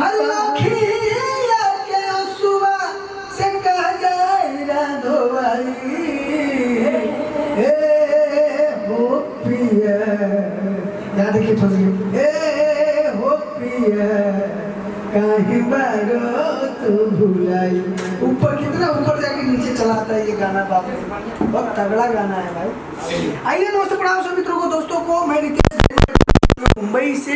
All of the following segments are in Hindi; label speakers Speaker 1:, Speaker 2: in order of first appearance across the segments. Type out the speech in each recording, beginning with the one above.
Speaker 1: हर अखिया के आंसुआ से कह जाए धोवाई ए हो पिया याद देखिए फंस गए ए हो पिया काहे बारो तू भुलाई। ऊपर कितना ऊपर जाके नीचे चलाता है ये गाना, बाप रे बहुत तगड़ा गाना है भाई। आइए दोस्तों प्रणाम सभी मित्रों को, दोस्तों को मैं मुंबई से,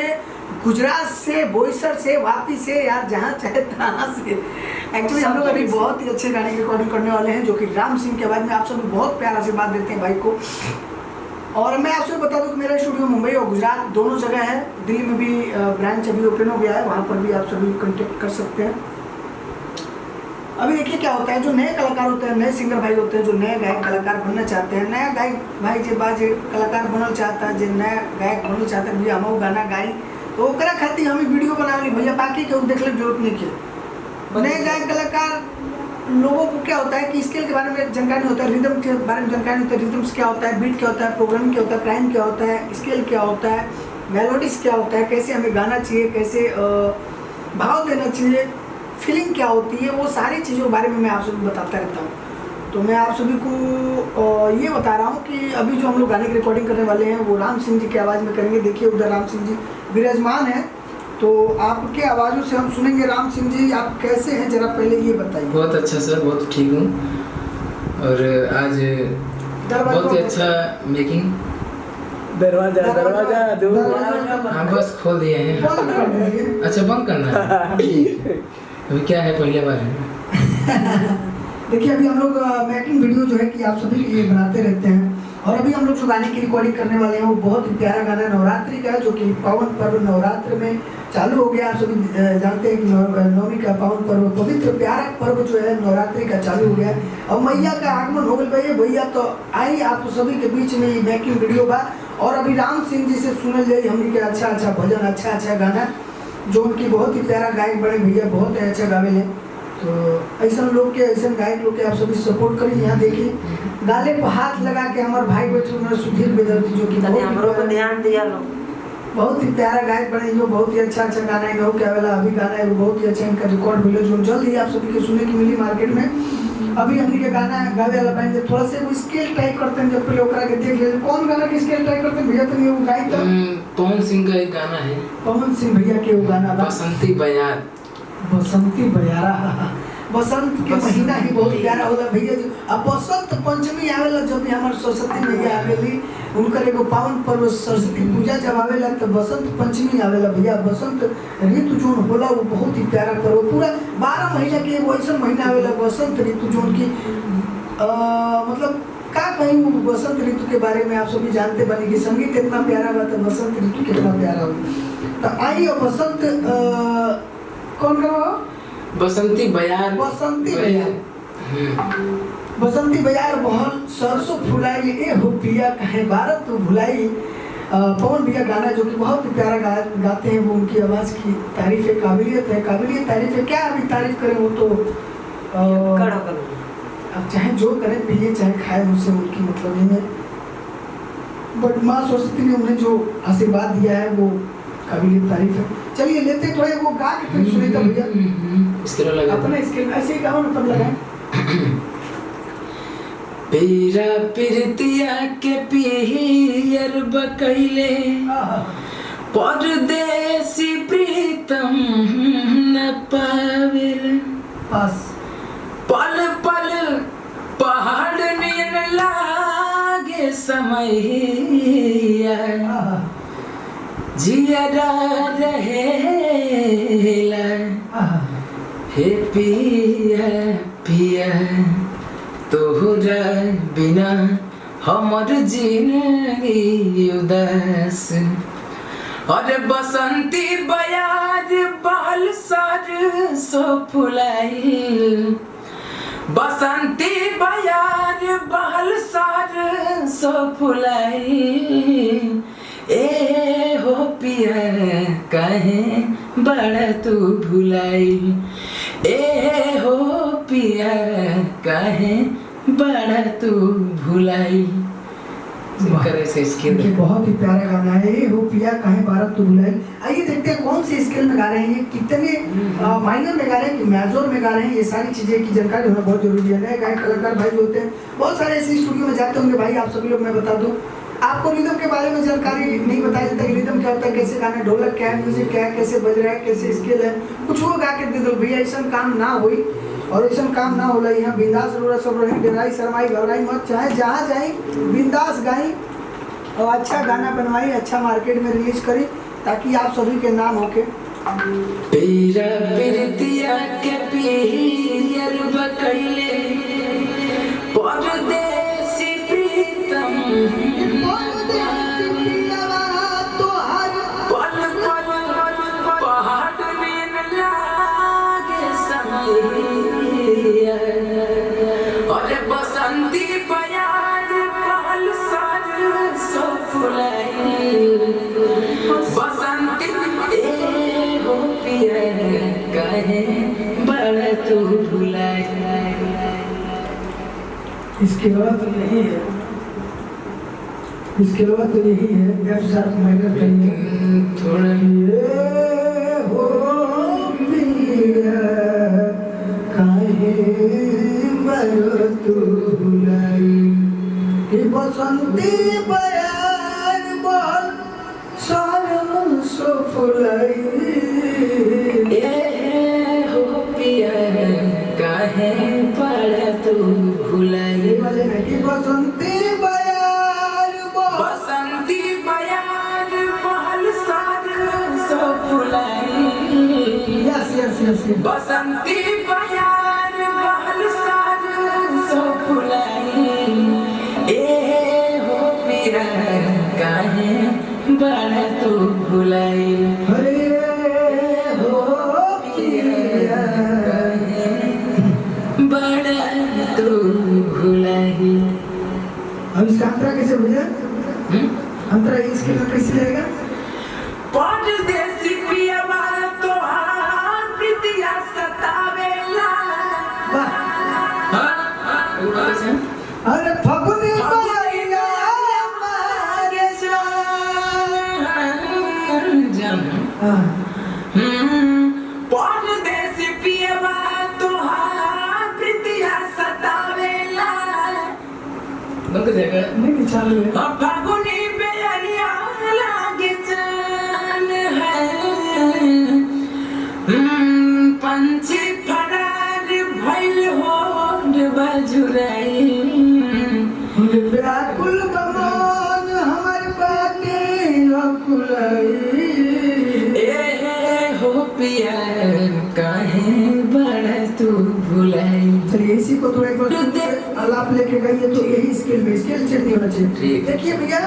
Speaker 1: गुजरात से, बोईसर से, वापी से, यार जहाँ चाहे तहाँ से। एक्चुअली हम लोग अभी बहुत ही अच्छे गाने की रिकॉर्डिंग करने वाले हैं जो कि राम सिंह के आवाज़ में। आप सब बहुत प्यार आशीर्वाद देते हैं भाई को। और मैं आपसे बता दूं कि मेरा स्टूडियो मुंबई और गुजरात दोनों जगह है। दिल्ली में भी ब्रांच अभी ओपन हो गया है, वहाँ पर भी आप सभी कॉन्टेक्ट कर सकते हैं। अभी देखिए क्या होता है, जो नए कलाकार होते हैं, नए सिंगर भाई होते हैं, जो नए गायक कलाकार बनना चाहते हैं, नया गायक भाई जे बाज कलाकार बनना चाहता है, जो नया गायक बनना चाहता है, भैया हम गाना गाई तो ओकरा खातिर हम वीडियो बना ली भैया, बाकी केहू देख ले जरूरत नहीं है। नए गायक कलाकार लोगों को क्या होता है कि स्केल के बारे में जानकारी होता है, रिदम के बारे में जानकारी होता है, रिदम्स क्या होता है, बीट क्या होता है, प्रोग्रामिंग क्या होता है, प्राइम क्या होता है, स्केल क्या होता है, मेलोडीज क्या होता है, कैसे हमें गाना चाहिए, कैसे भाव देना चाहिए, फीलिंग क्या होती है, वो सारी चीज़ों के बारे में मैं आप सभी बताता रहता हूँ। तो मैं आप सभी को ये बता रहा हूँ कि अभी जो हम लोग गाने की रिकॉर्डिंग करने वाले हैं वो राम सिंह जी की आवाज़ में करेंगे। देखिए उधर राम सिंह जी विराजमान है, तो आपके आवाज़ों से हम सुनेंगे। राम सिंह जी आप कैसे हैं, जरा पहले ये बताइए।
Speaker 2: बहुत अच्छा सर, बहुत ठीक हूँ। और आज बहुत ही अच्छा मेकिंग
Speaker 3: दरवाजा
Speaker 2: हम बस खोल दिए हैं। अच्छा बंद करना है अभी क्या है, पहले बार है।
Speaker 1: देखिए अभी हम लोग मेकिंग वीडियो जो है कि आप सभी के लिए बनाते रहते हैं। और अभी हम लोग जो गाने की रिकॉर्डिंग करने वाले हैं वो बहुत ही प्यारा गाना नवरात्रि का है, जो कि पावन पर्व नवरात्र में चालू हो गया। आप सभी जानते हैं कि नवमी का पावन पर्व, पवित्र प्यारा पर्व जो है नवरात्रि का चालू हो गया। और मैया का आगमन हो गया भैया, तो आई आप सभी के बीच में ये मेकिंग वीडियो बा। और अभी राम सिंह जी से सुनल जाए हमने के अच्छा अच्छा भजन, अच्छा अच्छा गाना, जो उनकी बहुत ही प्यारा गायक बड़े भैया बहुत अच्छा गावे हैं। तो ऐसा लोग के, ऐसा गायक लोग के आप सभी सपोर्ट करिए। यहाँ देखिए गाले पर हाथ लगा के हमारे भाई बैठे हुए सुधीर बेदर्जी, जो कि
Speaker 3: ध्यान दिया लो,
Speaker 1: बहुत ही प्यारा गायक बने, जो बहुत ही अच्छा अच्छा गाना है क्या वाला अभी गाना है वो बहुत ही अच्छा इनका रिकॉर्ड मिले, जो जल्द ही आप सभी के सुनने की मिली मार्केट में। अभी हमने के गाना गावे वाला पाएंगे, थोड़ा सा वो स्केल ट्राई करते हैं, जब पहले ओकरा के देख ले कौन गाना की स्केल ट्राई करते हैं भैया, तो ये वो गाई तो
Speaker 2: पवन सिंह का एक गाना है,
Speaker 1: पवन सिंह भैया के वो गाना
Speaker 2: बसंती बयार,
Speaker 1: बसंती बयारा। बसंत के महीना ही बहुत प्यारा होला भैया। अब बसंत पंचमी आवेला, जब भी हमारे सरस्वती मैया आवेली, उनकर एगो पावन पर्व सरस्वती पूजा जब आवेला तो बसंत पंचमी आवेला भैया। बसंत ऋतु जो होला वो बहुत ही प्यारा पर्व, पूरा 12 महीना के एगो ऐसा महीना आवेला बसंत ऋतु, जो उनकी मतलब का कहीं वो बसंत ऋतु के बारे में आप सभी जानते बने कि संगीत इतना प्यारा बा तो बसंत ऋतु कितना प्यारा हो। तो आइए बसंत कौन करो
Speaker 2: बसंती बयार,
Speaker 1: बसंती बयार, बसंती बयार बहुत सरसों फुलाई ए हो पिया कहे भारत तो भुलाई। पवन भैया गाना जो कि बहुत ही प्यारा गाते हैं, वो उनकी आवाज़ की तारीफ है, काबिलियत है, काबिलियत तारीफ है, क्या अभी तारीफ करें, वो तो अब चाहे जो करें, पिए चाहे खाए, उनसे उनकी मतलब नहीं है। बट माँ सरस्वती ने उन्हें जो आशीर्वाद दिया है वो काबिलियत तारीफ है। चलिए लेते थोड़े वो गा के फिर सुनीता भैया
Speaker 2: स्केल लगा
Speaker 1: अपने स्केल ऐसे ही गाओ ना, तब लगाए।
Speaker 2: पीरा पिरतिया के पियर बकैले, परदेसी प्रीतम न पावेल,
Speaker 1: बस
Speaker 2: पल पल पहाड़ नियन लागे समय जियरा रहेला, हे पिया पिया तोहरा बिना हमर जिंदगी उदास। और बसंती बयार बाल सर सो फुलाई, बसंती बयार बाल सर सो फुलाई। ए हो पिया कहे बड़ा तू भुलाई, ए हो पिया कहे बड़ा तू भुलाई। करे से स्किल
Speaker 1: देखिए बहुत ही प्यारा गाना है ये, हो पिया काहे भारत तू भुलाई। आइए देखते हैं कौन से स्केल में गा रहे हैं, कितने माइनर में गा रहे हैं कि मेजर में गा रहे हैं, ये सारी चीज़ें की जानकारी होना बहुत जरूरी है। नए गायक कलाकार भाई जो होते हैं बहुत सारे ऐसे स्टूडियो में जाते होंगे भाई, आप सभी लोग मैं बता दूँ आपको रिदम के बारे में जानकारी नहीं बताया जाता कि रिदम क्या होता है, कैसे गाना, ढोलक क्या है, म्यूजिक क्या है, कैसे बज रहा है, कैसे स्केल है, कुछ वो गा के दे दो भैया, ऐसा काम ना होई और ऐसा काम ना होला। यहाँ बिंदास सब रही, डराई शर्माई घबराई मत, चाहे जहाँ जाई बिंदास गाई और अच्छा गाना बनवाई, अच्छा मार्केट में रिलीज करी ताकि आप सभी के नाम होके।
Speaker 2: पीरा पिरतिया के पीर बकैले परदेसी प्रीतम पल पल पहाड़ में लागे समैया और बसंती बयार पहल सर सो फुलाई बसंती ए हो पिया कहे बड़ा तू भुलाई।
Speaker 1: इसके बाद तो यही है, इसके बाद तो यही है एफ शार्प माइनर करेंगे
Speaker 2: थोड़ा
Speaker 1: ये हो पिया काहे बड़ा तू भुलाई, कि बसंती बयार बल सारा सो फुलाई।
Speaker 2: ए हो पिया काहे बड़ा तू भुलाई
Speaker 1: वाले में कि बसंती बयार बल
Speaker 2: बसंती बयार पहल सार सो फुलाई
Speaker 1: यस यस यस
Speaker 2: बसंती बयार पहल सार सो फुलाई। ए हो पिया काहे बड़ा तू भुलाई
Speaker 1: अरे हो पिया
Speaker 2: बड़ा तू भुलाई।
Speaker 1: अब इसका अंतरा कैसे भैया, अंतरा इसके में कैसे रहेगा?
Speaker 2: परदेसी पिया तोहार प्रीतिया सतावेला।
Speaker 1: अरे फगुनी बरैया मारे
Speaker 2: जान परदेसी पिया तोहार प्रीतिया सतावेला। बंद देगा
Speaker 1: नहीं चालू है।
Speaker 2: फागुनी बेरिया लागे जान है पंछी फरार भइल हो बजुराई
Speaker 1: व्याकुल बमन हमर बाटे अकुलाई।
Speaker 2: ए हो पिया काहे बड़ा तू भुलाई।
Speaker 1: चलिए इसी को थोड़ा एक बार फिर से आलाप लेके गाइए तो यही स्केल में, स्केल चेंज नहीं होना चाहिए। देखिए भैया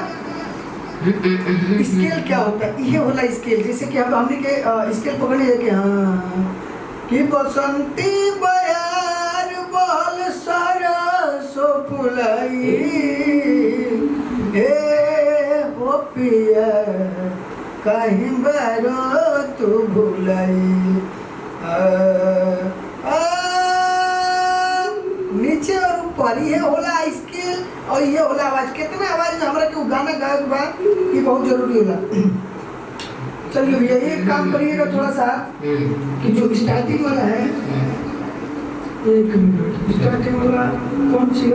Speaker 1: स्केल क्या होता है, ये होला स्केल, जैसे कि अब हमने के स्केल पकड़े है कि हाँ कि बसंती बयार बल सारा सो फुलाई। ए हो पिया कहीं बारो तू भुलाई। नीचे और ऊपर ये होला स्केल और ये होला आवाज। कितना आवाज में हमरा के गाना गायक बा ये बहुत जरूरी होला। चलिए भैया एक काम करिएगा थोड़ा सा कि जो स्टार्टिंग वाला है, एक मिनट, स्टार्टिंग वाला कौन सी है?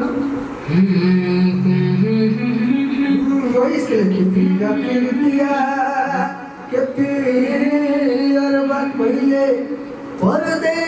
Speaker 1: वही स्केल की पिया के पीर बात पहले परदे